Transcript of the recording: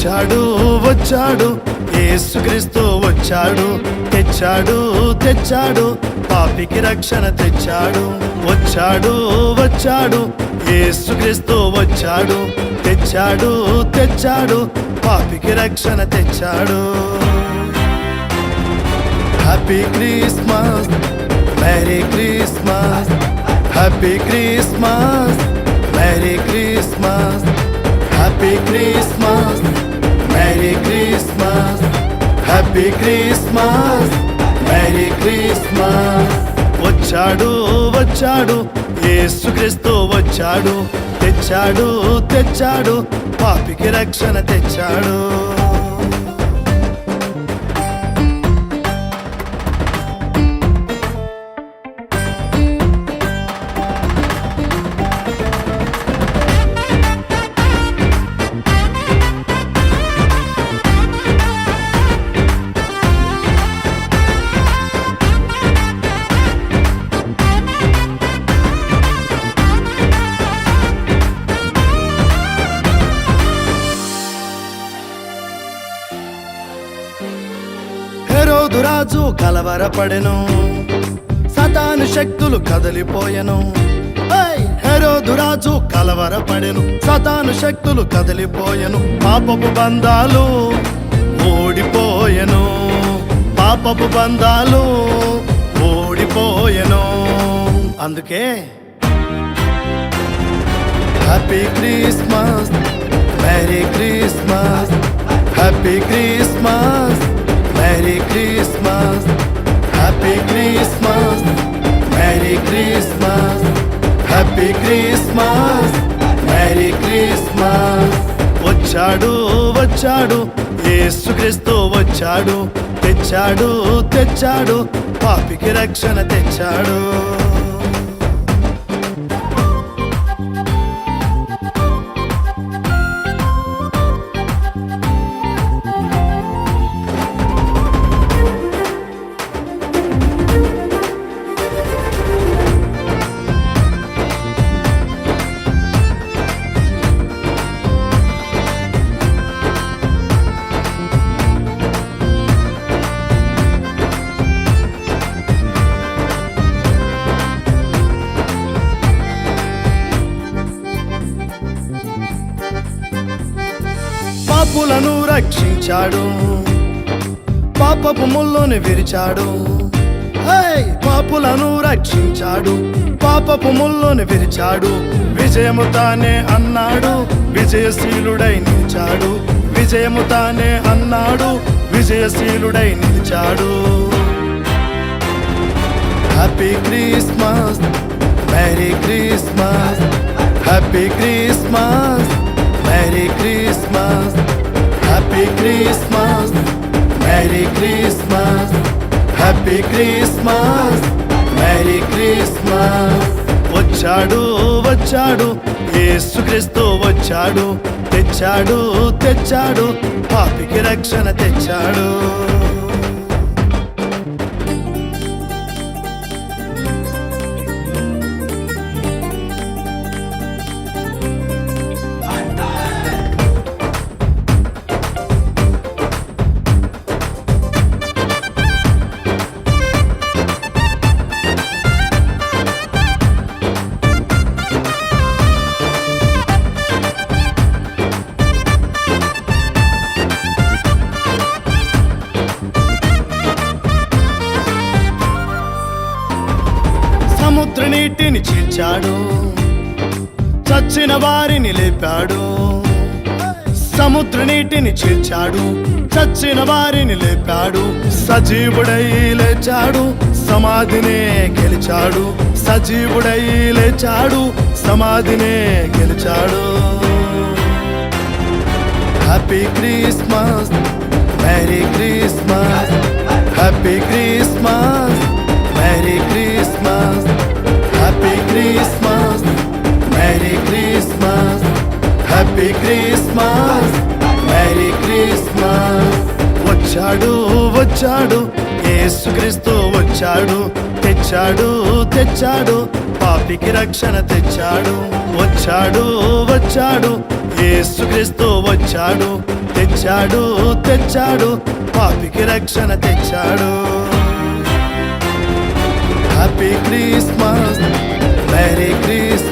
వచ్చాడు వచ్చాడు యేసుక్రీస్తు వచ్చాడు, తెచ్చాడు తెచ్చాడు పాపికి రక్షణ తెచ్చాడు. వచ్చాడు వచ్చాడు యేసుక్రీస్తు వచ్చాడు, తెచ్చాడు తెచ్చాడు పాపికి రక్షణ తెచ్చాడు. Happy Christmas, merry Christmas, happy Christmas, merry Christmas, happy Christmas, merry Christmas, happy Christmas, merry Christmas. వచ్చాడు వచ్చాడు యేసుక్రీస్తు వచ్చాడు, తెచ్చాడు తెచ్చాడు పాపికి రక్షణ తెచ్చాడు. హెరోదు రాజు కలవరపడెను, సతాను శక్తులు కదిలిపోయెను. హెరోదు రాజు కలవరపడెను, సతాను శక్తులు కదిలిపోయెను. పాపపు బంధాలు ఓడిపోయెను, పాపపు బంధాలు ఓడిపోయెను. అందుకే happy Christmas, merry Christmas, happy Christmas, merry Christmas, happy Christmas, merry Christmas, happy Christmas, merry Christmas. వచ్చాడు వచ్చాడు యేసుక్రీస్తు వచ్చాడు, తెచ్చాడు తెచ్చాడు పాపికి రక్షణ తెచ్చాడు. పాపులను రక్షించాడు, పాపపు ముళ్ళుని విరిచాడు. పాపులను రక్షించాడు, పాపపు ముళ్ళుని విరిచాడు. విజయము తానే అన్నాడు, విజయశీలుడై నిలిచాడు. విజయము తానే అన్నాడు, విజయశీలుడై నిలిచాడు. Happy Christmas, merry Christmas, happy Christmas, merry Christmas, happy Christmas, merry Christmas, happy Christmas, merry Christmas. వచ్చాడు వచ్చాడు యేసుక్రీస్తు వచ్చాడు, తెచ్చాడు తెచ్చాడు పాపికి రక్షణ తెచ్చాడు. సముద్ర నీటిని చీల్చాడు, చచ్చిన వారిని లేపాడు. సముద్ర నీటిని చీల్చాడు, చచ్చిన వారిని లేపాడు. సజీవుడై లేచాడు, సమాధినే గెలిచాడు. సజీవుడై లేచాడు, సమాధినే గెలిచాడు. Happy Christmas, merry Christmas, happy Christmas, merry Christmas, happy Christmas, merry Christmas, happy Christmas, merry Christmas. వచ్చాడు వచ్చాడు యేసుక్రీస్తు వచ్చాడు, తెచ్చాడు తెచ్చాడు పాపికి రక్షణ తెచ్చాడు వచ్చాడు వచ్చాడు యేసుక్రీస్తు వచ్చాడు తెచ్చాడు తెచ్చాడు పాపికి రక్షణ తెచ్చాడు హ్యాపీ క్రిస్మస్ మెరీ క్రిస్మస్